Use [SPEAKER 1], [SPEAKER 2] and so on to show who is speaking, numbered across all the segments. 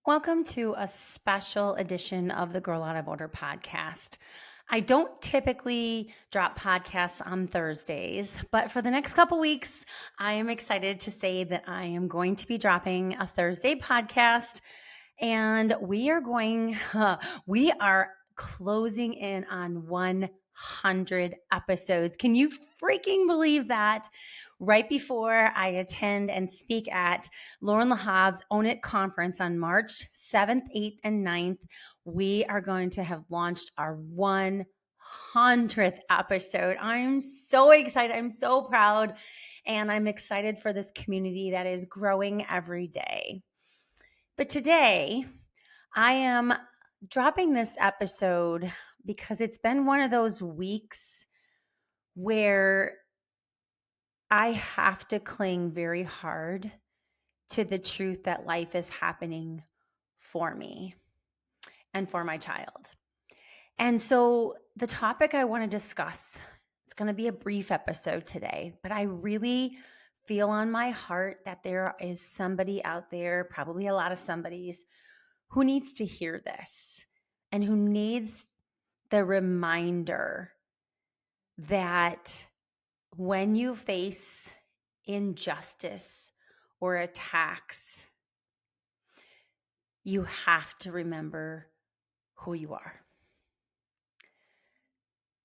[SPEAKER 1] Welcome to a special edition of the Girl Out of Order podcast. I don't typically drop podcasts on Thursdays, but for the next couple weeks, I am excited to say that I am going to be dropping a Thursday podcast, and we are closing in on 100 episodes. Can you freaking believe that? Right before I attend and speak at Lauren Lahab's Own It conference on March 7th, 8th, and 9th, we are going to have launched our 100th episode. I'm so excited. I'm so proud. And I'm excited for this community that is growing every day. But today, I am dropping this episode because it's been one of those weeks where I have to cling very hard to the truth that life is happening for me and for my child. And so the topic I want to discuss, it's going to be a brief episode today, but I really feel on my heart that there is somebody out there, probably a lot of somebody's, who needs to hear this and who needs the reminder that when you face injustice or attacks, you have to remember who you are.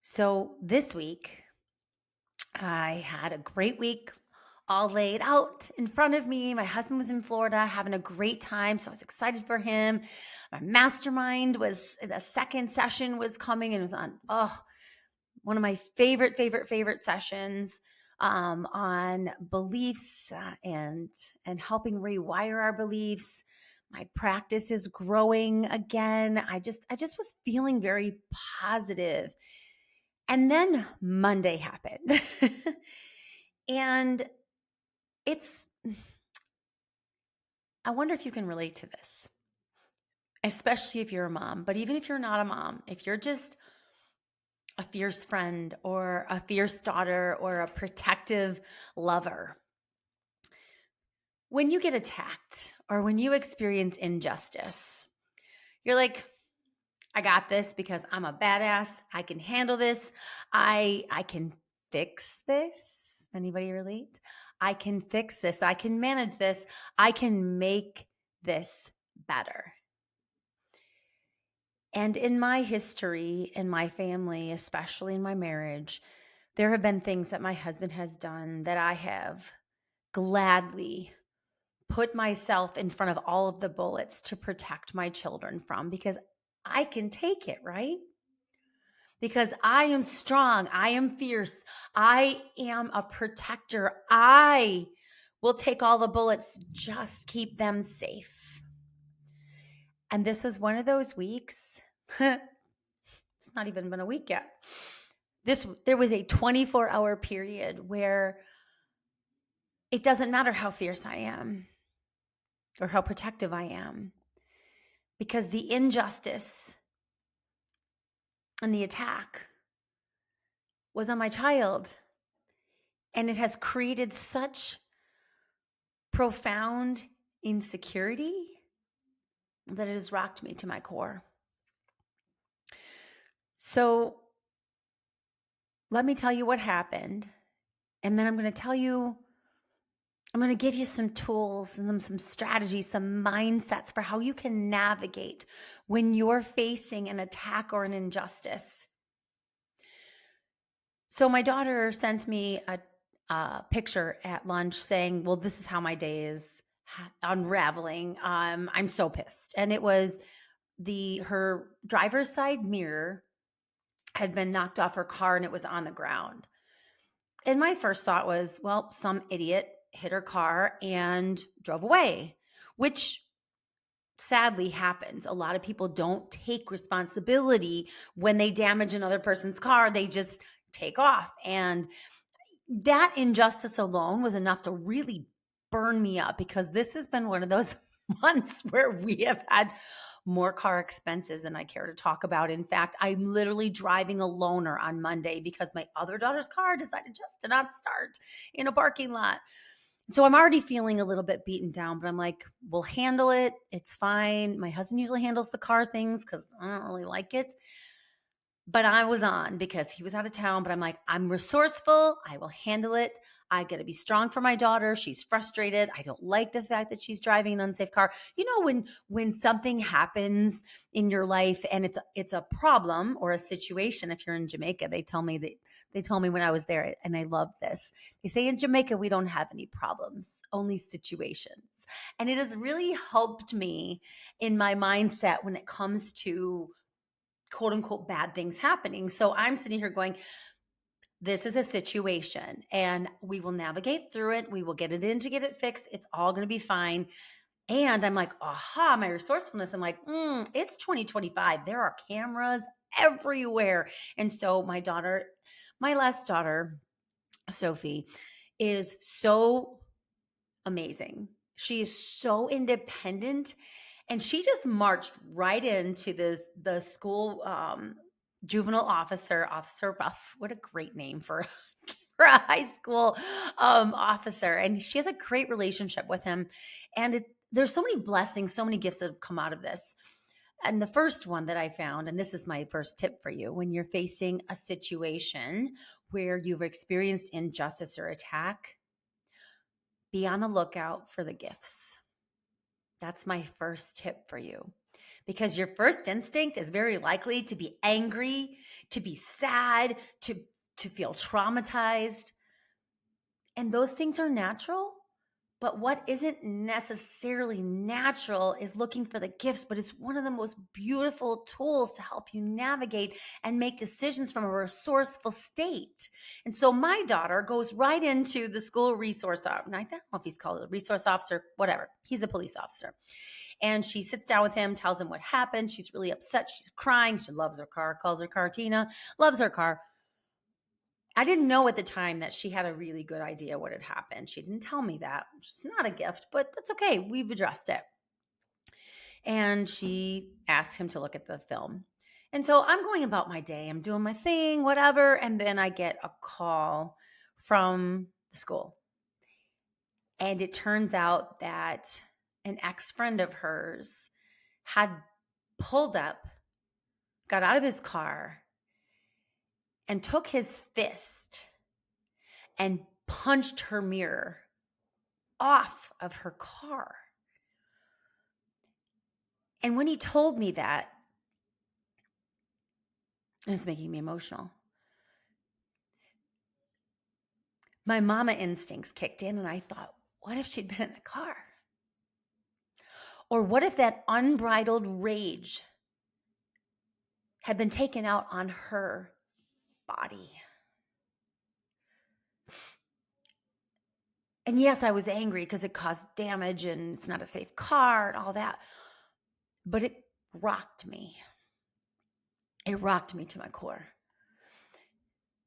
[SPEAKER 1] So this week, I had a great week all laid out in front of me. My husband was in Florida having a great time, so I was excited for him. My mastermind was, the second session was coming and it was on, one of my favorite sessions on beliefs and helping rewire our beliefs. My practice is growing again. I just was feeling very positive. And then Monday happened. And I wonder if you can relate to this, especially if you're a mom, but even if you're not a mom, if you're just a fierce friend or a fierce daughter or a protective lover. When you get attacked or when you experience injustice, you're like, I got this because I'm a badass. I can handle this. I can fix this. Anybody relate? I can fix this. I can manage this. I can make this better. And in my history, in my family, especially in my marriage, there have been things that my husband has done that I have gladly put myself in front of all of the bullets to protect my children from, because I can take it, right? Because I am strong. I am fierce. I am a protector. I will take all the bullets, just keep them safe. And this was one of those weeks. It's not even been a week yet. There was a 24-hour period where it doesn't matter how fierce I am or how protective I am, because the injustice and the attack was on my child. And it has created such profound insecurity that it has rocked me to my core. So let me tell you what happened. And then I'm going to give you some tools and some strategies, some mindsets for how you can navigate when you're facing an attack or an injustice. So my daughter sent me a picture at lunch saying, well, this is how my day is unraveling. I'm so pissed. And it was her driver's side mirror had been knocked off her car and it was on the ground. And my first thought was, well, some idiot hit her car and drove away, which sadly happens. A lot of people don't take responsibility when they damage another person's car. They just take off. And that injustice alone was enough to really burn me up, because this has been one of those months where we have had more car expenses than I care to talk about. In fact, I'm literally driving a loaner on Monday because my other daughter's car decided just to not start in a parking lot. So I'm already feeling a little bit beaten down, but I'm like, we'll handle it. It's fine. My husband usually handles the car things because I don't really like it. But I was on because he was out of town. But I'm like, I'm resourceful. I will handle it. I got to be strong for my daughter. She's frustrated. I don't like the fact that she's driving an unsafe car. You know, when something happens in your life and it's a problem or a situation. If you're in Jamaica, they told me when I was there, and I love this. They say in Jamaica we don't have any problems, only situations, and it has really helped me in my mindset when it comes to quote unquote bad things happening. So I'm sitting here going, this is a situation and we will navigate through it. We will get it in to get it fixed. It's all going to be fine. And I'm like, aha, my resourcefulness. I'm like, it's 2025. There are cameras everywhere. And so my last daughter, Sophie, is so amazing. She is so independent, and she just marched right into the school juvenile officer, Officer Ruff. What a great name for for a high school officer, and she has a great relationship with him. And there's so many blessings, so many gifts that have come out of this. And the first one that I found, and this is my first tip for you, when you're facing a situation where you've experienced injustice or attack, be on the lookout for the gifts. That's my first tip for you, because your first instinct is very likely to be angry, to be sad, to feel traumatized. And those things are natural. But what isn't necessarily natural is looking for the gifts, but it's one of the most beautiful tools to help you navigate and make decisions from a resourceful state. And so my daughter goes right into the school resource officer. And I don't know if he's called a resource officer, whatever. He's a police officer. And she sits down with him, tells him what happened. She's really upset. She's crying. She loves her car, calls her car Tina, loves her car. I didn't know at the time that she had a really good idea what had happened. She didn't tell me that, which is not a gift, but that's okay. We've addressed it. And she asked him to look at the film. And so I'm going about my day. I'm doing my thing, whatever. And then I get a call from the school. And it turns out that an ex-friend of hers had pulled up, got out of his car, and took his fist and punched her mirror off of her car. And when he told me that, it's making me emotional. My mama instincts kicked in, and I thought, what if she'd been in the car? Or what if that unbridled rage had been taken out on her body? And yes, I was angry because it caused damage and it's not a safe car and all that. But it rocked me. It rocked me to my core.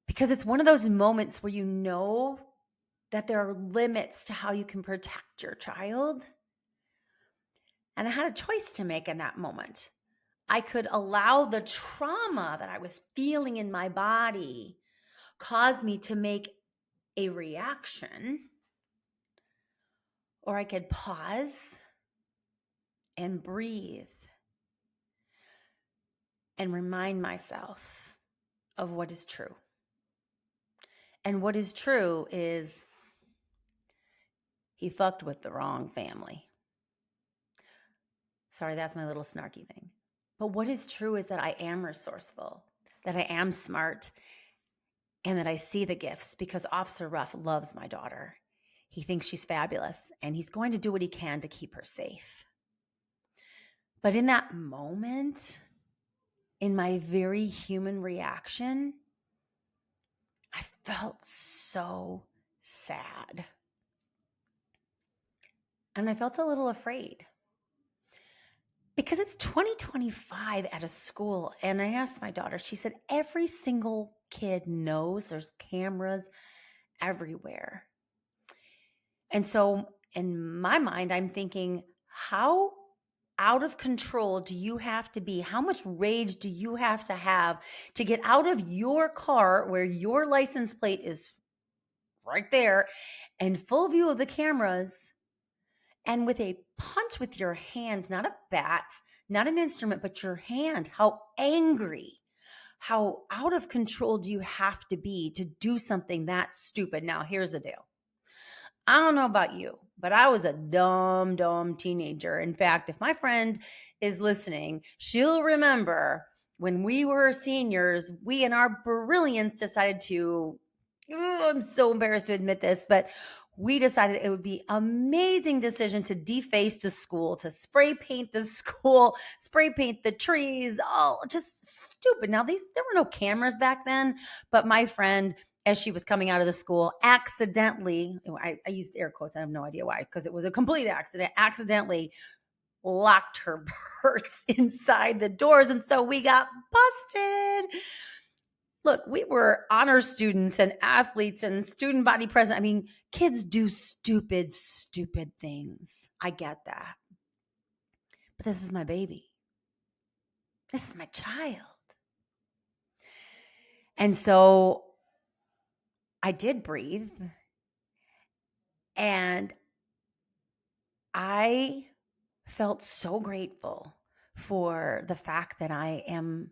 [SPEAKER 1] Because it's one of those moments where you know that there are limits to how you can protect your child. And I had a choice to make in that moment. I could allow the trauma that I was feeling in my body cause me to make a reaction, or I could pause and breathe and remind myself of what is true. And what is true is he fucked with the wrong family. Sorry, that's my little snarky thing. But what is true is that I am resourceful, that I am smart, and that I see the gifts, because Officer Ruff loves my daughter. He thinks she's fabulous, and he's going to do what he can to keep her safe. But in that moment, in my very human reaction, I felt so sad. And I felt a little afraid. Because it's 2025 at a school. And I asked my daughter, she said, every single kid knows there's cameras everywhere. And so in my mind, I'm thinking, how out of control do you have to be? How much rage do you have to get out of your car where your license plate is right there, and full view of the cameras, and with a punch with your hand, not a bat, not an instrument, but your hand. How angry, how out of control do you have to be to do something that stupid? Now, here's the deal. I don't know about you, but I was a dumb teenager. In fact, if my friend is listening, she'll remember when we were seniors, we in our brilliance decided to, I'm so embarrassed to admit this, but we decided it would be amazing decision to deface the school, to spray paint the school, spray paint the trees, all just stupid. Now, there were no cameras back then, but my friend, as she was coming out of the school, accidentally, I used air quotes, I have no idea why, because it was a complete accident, accidentally locked her purse inside the doors. And so we got busted. Look, we were honor students and athletes and student body president. I mean, kids do stupid things. I get that. But this is my baby. This is my child. And so I did breathe. And I felt so grateful for the fact that I am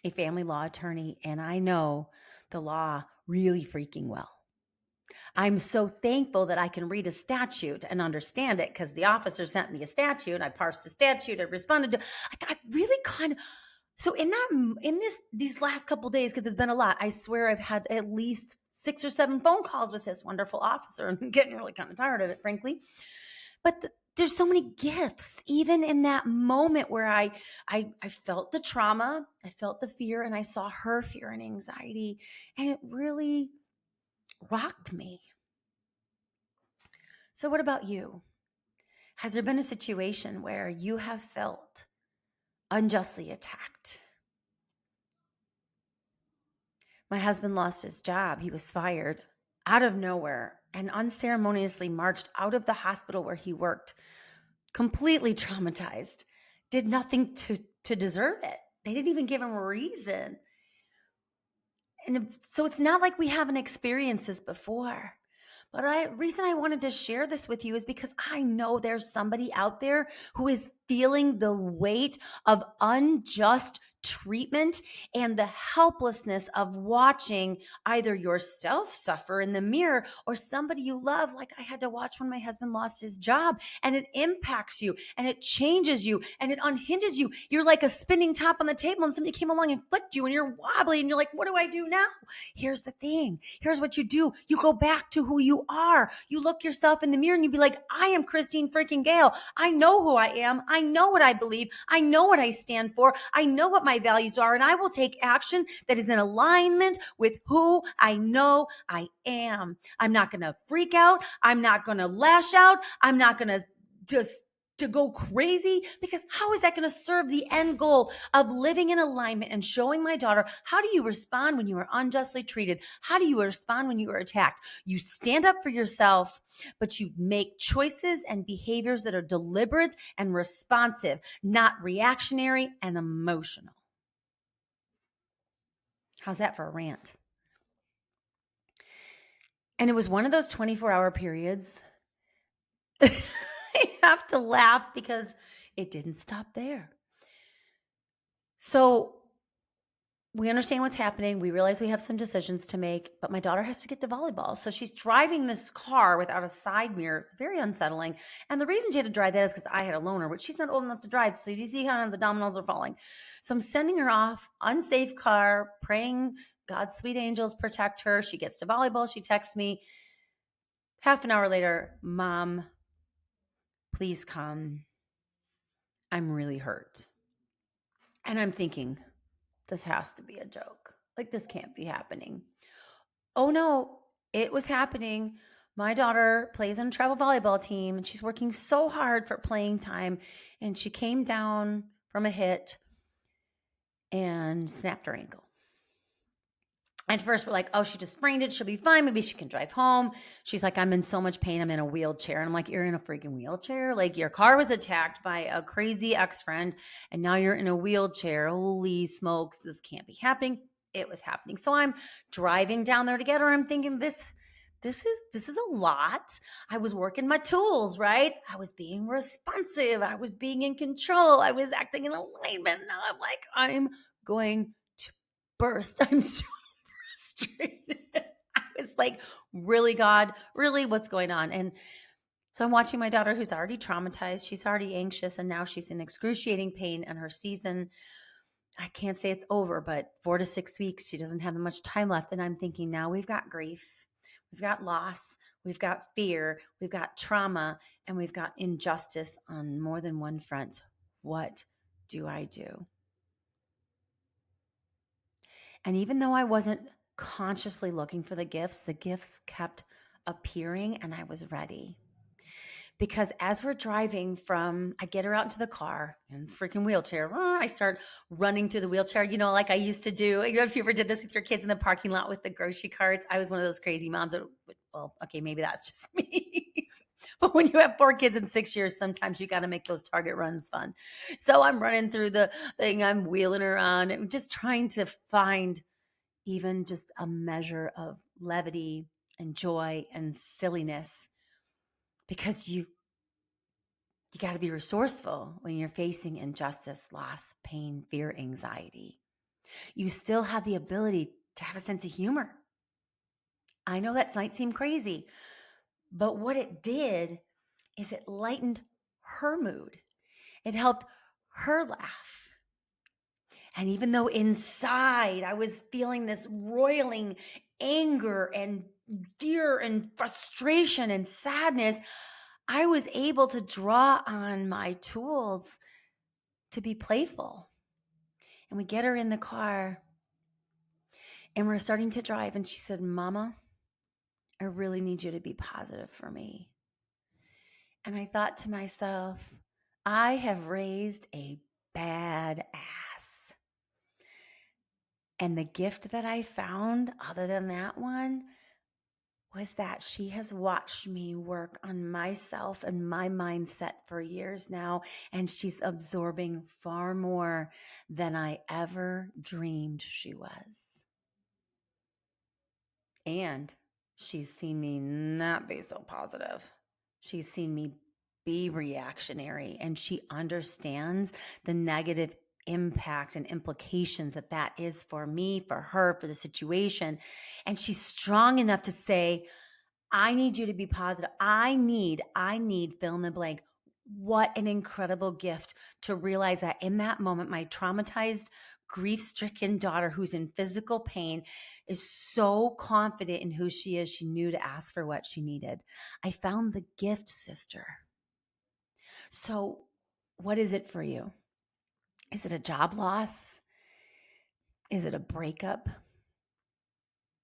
[SPEAKER 1] a family law attorney and I know the law really freaking well. I'm so thankful that I can read a statute and understand it because the officer sent me a statute. I parsed the statute. I responded to. I really kind of. So these last couple of days, because it's been a lot. I swear I've had at least 6 or 7 phone calls with this wonderful officer, and I'm getting really kind of tired of it, frankly. But there's so many gifts, even in that moment where I felt the trauma, I felt the fear, and I saw her fear and anxiety, and it really rocked me. So what about you? Has there been a situation where you have felt unjustly attacked? My husband lost his job. He was fired out of nowhere and unceremoniously marched out of the hospital where he worked, completely traumatized, did nothing to deserve it. They didn't even give him a reason. And so it's not like we haven't experienced this before. But the reason I wanted to share this with you is because I know there's somebody out there who is feeling the weight of unjust treatment and the helplessness of watching either yourself suffer in the mirror or somebody you love. Like I had to watch when my husband lost his job, and it impacts you and it changes you and it unhinges you. You're like a spinning top on the table and somebody came along and flicked you and you're wobbly and you're like, what do I do now? Here's the thing. Here's what you do. You go back to who you are. You look yourself in the mirror and you be like, I am Christine freaking Gale. I know who I am. I know what I believe. I know what I stand for. I know what my values are, and I will take action that is in alignment with who I know I am. I'm not going to freak out. I'm not going to lash out. I'm not going to go crazy, because how is that going to serve the end goal of living in alignment and showing my daughter, how do you respond when you are unjustly treated? How do you respond when you are attacked? You stand up for yourself, but you make choices and behaviors that are deliberate and responsive, not reactionary and emotional. How's that for a rant? And it was one of those 24-hour periods. I have to laugh because it didn't stop there. So we understand what's happening. We realize we have some decisions to make, but my daughter has to get to volleyball. So she's driving this car without a side mirror. It's very unsettling. And the reason she had to drive that is because I had a loaner, but she's not old enough to drive. So you see how the dominoes are falling. So I'm sending her off, unsafe car, praying God's sweet angels protect her. She gets to volleyball. She texts me. Half an hour later, Mom, please come. I'm really hurt. And I'm thinking, this has to be a joke. Like, this can't be happening. Oh no, it was happening. My daughter plays on a travel volleyball team and she's working so hard for playing time. And she came down from a hit and snapped her ankle. At first, we're like, oh, she just sprained it. She'll be fine. Maybe she can drive home. She's like, I'm in so much pain. I'm in a wheelchair. And I'm like, you're in a freaking wheelchair? Like, your car was attacked by a crazy ex-friend, and now you're in a wheelchair. Holy smokes, this can't be happening. It was happening. So I'm driving down there to get her. I'm thinking, this this is a lot. I was working my tools, right? I was being responsive. I was being in control. I was acting in alignment. Now I'm like, I'm going to burst. I'm so frustrated. I was like, really, God, really, what's going on? And so I'm watching my daughter who's already traumatized. She's already anxious, and now she's in excruciating pain. And her season, I can't say it's over, but 4 to 6 weeks, she doesn't have much time left. And I'm thinking, now we've got grief, we've got loss, we've got fear, we've got trauma, and we've got injustice on more than one front. What do I do? And even though I wasn't consciously looking for the gifts kept appearing, and I was ready. Because as we're driving I get her out into the car in the freaking wheelchair. I start running through the wheelchair, like I used to do. If you ever did this with your kids in the parking lot with the grocery carts, I was one of those crazy moms that, well, okay, maybe that's just me. But when you have 4 kids in 6 years, sometimes you got to make those Target runs fun. So I'm running through the thing, I'm wheeling her on and just trying to find even just a measure of levity and joy and silliness, because you got to be resourceful when you're facing injustice, loss, pain, fear, anxiety. You still have the ability to have a sense of humor. I know that might seem crazy, but what it did is it lightened her mood. It helped her laugh. And even though inside I was feeling this roiling anger and fear and frustration and sadness, I was able to draw on my tools to be playful. And we get her in the car and we're starting to drive. And she said, Mama, I really need you to be positive for me. And I thought to myself, I have raised a bad ass. And the gift that I found, other than that one, was that she has watched me work on myself and my mindset for years now, and she's absorbing far more than I ever dreamed she was. And she's seen me not be so positive. She's seen me be reactionary, and she understands the negative impact and implications that is for me, for her, for the situation. And she's strong enough to say, I need you to be positive. I need fill in the blank. What an incredible gift to realize that in that moment, my traumatized, grief-stricken daughter who's in physical pain is so confident in who she is. She knew to ask for what she needed. I found the gift, sister. So what is it for you? Is it a job loss? Is it a breakup?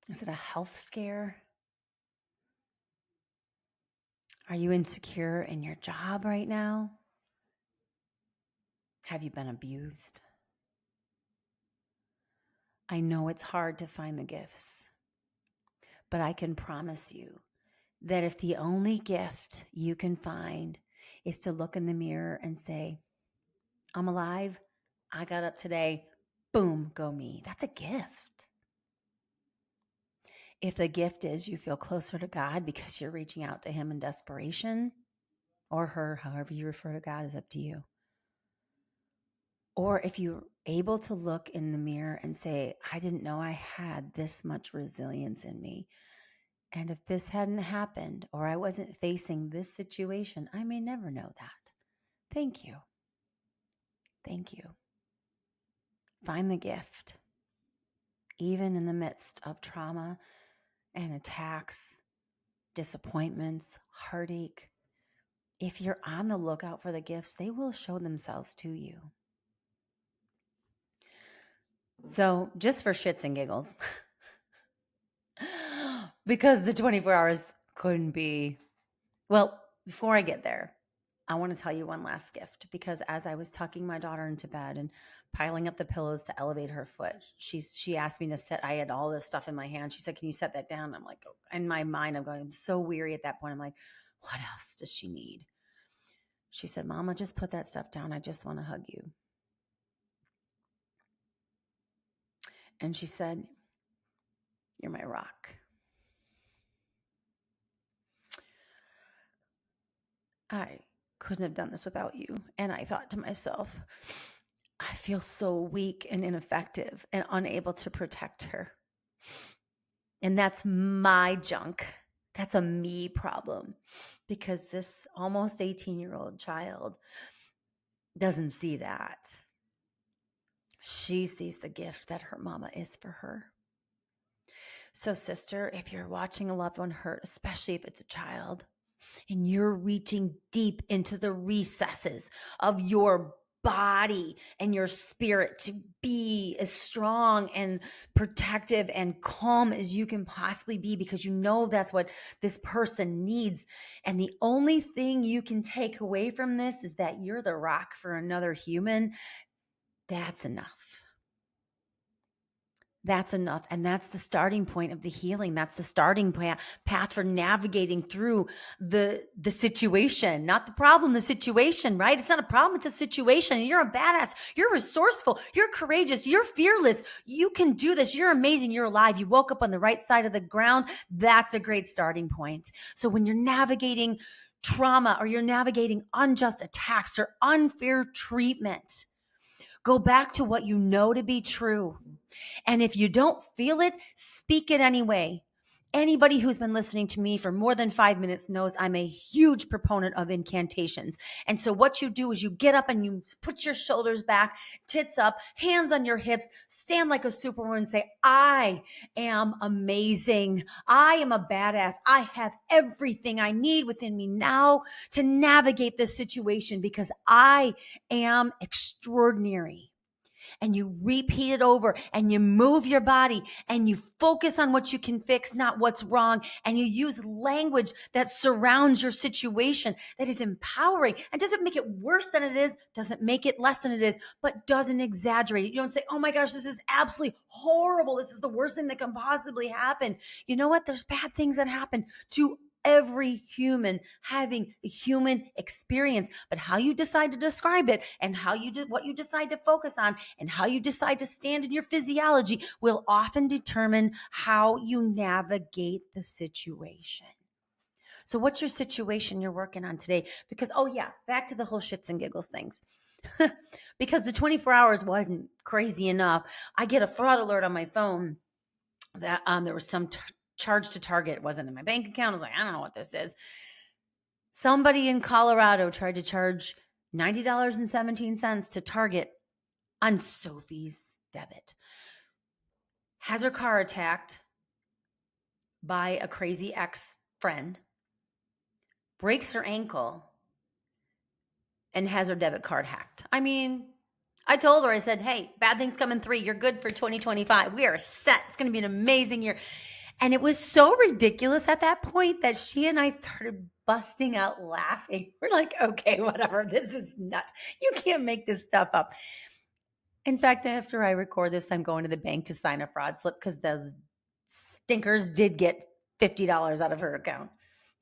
[SPEAKER 1] Is it a health scare? Are you insecure in your job right now? Have you been abused? I know it's hard to find the gifts, but I can promise you that if the only gift you can find is to look in the mirror and say, I'm alive, I got up today, boom, go me. That's a gift. If the gift is you feel closer to God because you're reaching out to Him in desperation, or her, however you refer to God, is up to you. Or if you're able to look in the mirror and say, I didn't know I had this much resilience in me. And if this hadn't happened, or I wasn't facing this situation, I may never know that. Thank you. Thank you. Find the gift, even in the midst of trauma and attacks, disappointments, heartache. If you're on the lookout for the gifts, they will show themselves to you. So just for shits and giggles, because the 24 hours couldn't be, well, before I get there, I want to tell you one last gift, because as I was tucking my daughter into bed and piling up the pillows to elevate her foot, she asked me to set, I had all this stuff in my hand. She said, can you set that down? I'm like, oh. In my mind, I'm going, I'm so weary at that point. I'm like, what else does she need? She said, Mama, just put that stuff down. I just want to hug you. And she said, you're my rock. I couldn't have done this without you. And I thought to myself, I feel so weak and ineffective and unable to protect her. And that's my junk. That's a me problem because this almost 18-year-old child doesn't see that. She sees the gift that her mama is for her. So, sister, if you're watching a loved one hurt, especially if it's a child, and you're reaching deep into the recesses of your body and your spirit to be as strong and protective and calm as you can possibly be, because you know that's what this person needs. And the only thing you can take away from this is that you're the rock for another human. That's enough. That's enough. And that's the starting point of the healing. That's the starting path for navigating through the situation, not the problem, the situation, right? It's not a problem. It's a situation. You're a badass. You're resourceful. You're courageous. You're fearless. You can do this. You're amazing. You're alive. You woke up on the right side of the ground. That's a great starting point. So when you're navigating trauma or you're navigating unjust attacks or unfair treatment, go back to what you know to be true. And if you don't feel it, speak it anyway. Anybody who's been listening to me for more than 5 minutes knows I'm a huge proponent of incantations. And so what you do is you get up and you put your shoulders back, tits up, hands on your hips, stand like a superwoman and say, I am amazing. I am a badass. I have everything I need within me now to navigate this situation because I am extraordinary. And you repeat it over and you move your body and you focus on what you can fix, not what's wrong. And you use language that surrounds your situation that is empowering and doesn't make it worse than it is, doesn't make it less than it is, but doesn't exaggerate it. You don't say, oh my gosh, this is absolutely horrible. This is the worst thing that can possibly happen. You know what? There's bad things that happen to every human having a human experience, but how you decide to describe it and how you do what you decide to focus on and how you decide to stand in your physiology will often determine how you navigate the situation. So what's your situation you're working on today? Because, oh yeah, back to the whole shits and giggles things. Because the 24 hours wasn't crazy enough. I get a fraud alert on my phone that there was some charge to Target. It wasn't in my bank account. I was like, I don't know what this is. Somebody in Colorado tried to charge $90.17 to Target on Sophie's debit. Has her car attacked by a crazy ex-friend, breaks her ankle, and has her debit card hacked. I mean, I told her, I said, hey, bad things come in 3. You're good for 2025. We are set. It's going to be an amazing year. And it was so ridiculous at that point that she and I started busting out laughing. We're like, okay, whatever. This is nuts. You can't make this stuff up. In fact, after I record this, I'm going to the bank to sign a fraud slip because those stinkers did get $50 out of her account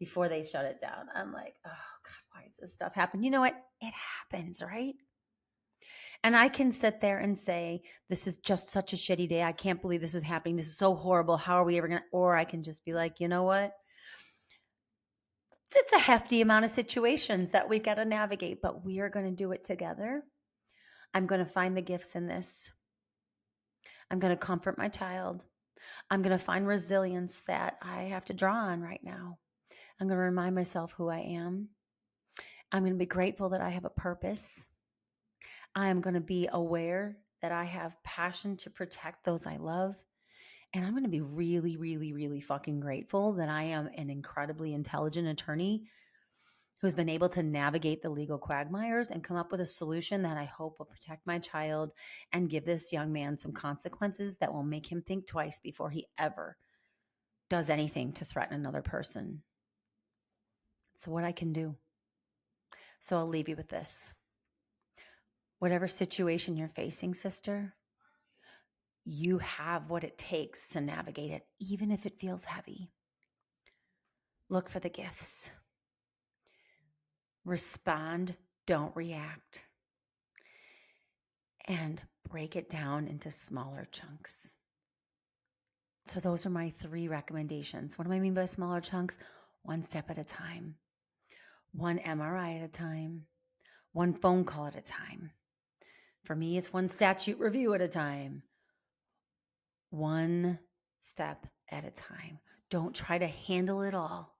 [SPEAKER 1] before they shut it down. I'm like, oh God, why does this stuff happen? You know what? It happens, right? And I can sit there and say, this is just such a shitty day. I can't believe this is happening. This is so horrible. How are we ever going to, or I can just be like, you know what? It's a hefty amount of situations that we've got to navigate, but we are going to do it together. I'm going to find the gifts in this. I'm going to comfort my child. I'm going to find resilience that I have to draw on right now. I'm going to remind myself who I am. I'm going to be grateful that I have a purpose. I am going to be aware that I have passion to protect those I love. And I'm going to be really, really, really fucking grateful that I am an incredibly intelligent attorney who's been able to navigate the legal quagmires and come up with a solution that I hope will protect my child and give this young man some consequences that will make him think twice before he ever does anything to threaten another person. So what I can do. So I'll leave you with this. Whatever situation you're facing, sister, you have what it takes to navigate it, even if it feels heavy. Look for the gifts. Respond, don't react. And break it down into smaller chunks. So those are my 3 recommendations. What do I mean by smaller chunks? 1 step at a time. one MRI at a time, one phone call at a time. For me, it's one statute review at a time, one step at a time. Don't try to handle it all.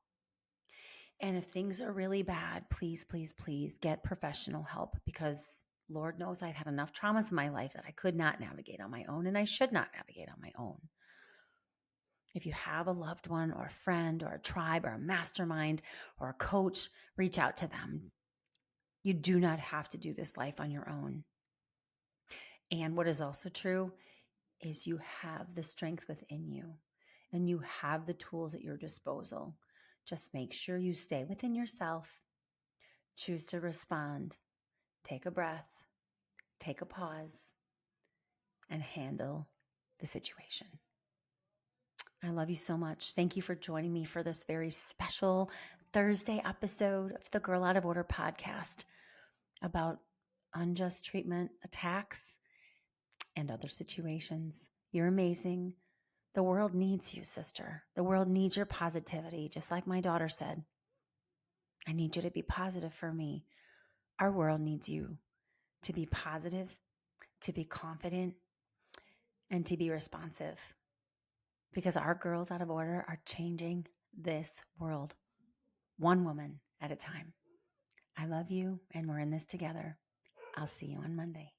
[SPEAKER 1] And if things are really bad, please, please, please get professional help, because Lord knows I've had enough traumas in my life that I could not navigate on my own, and I should not navigate on my own. If you have a loved one or a friend or a tribe or a mastermind or a coach, reach out to them. You do not have to do this life on your own. And what is also true is you have the strength within you and you have the tools at your disposal. Just make sure you stay within yourself, choose to respond, take a breath, take a pause, and handle the situation. I love you so much. Thank you for joining me for this very special Thursday episode of the Girl Out of Order podcast about unjust treatment, attacks, and other situations. You're amazing. The world needs you, sister. The world needs your positivity. Just like my daughter said, I need you to be positive for me. Our world needs you to be positive, to be confident, and to be responsive, because our girls out of order are changing this world, one woman at a time. I love you, and we're in this together. I'll see you on Monday.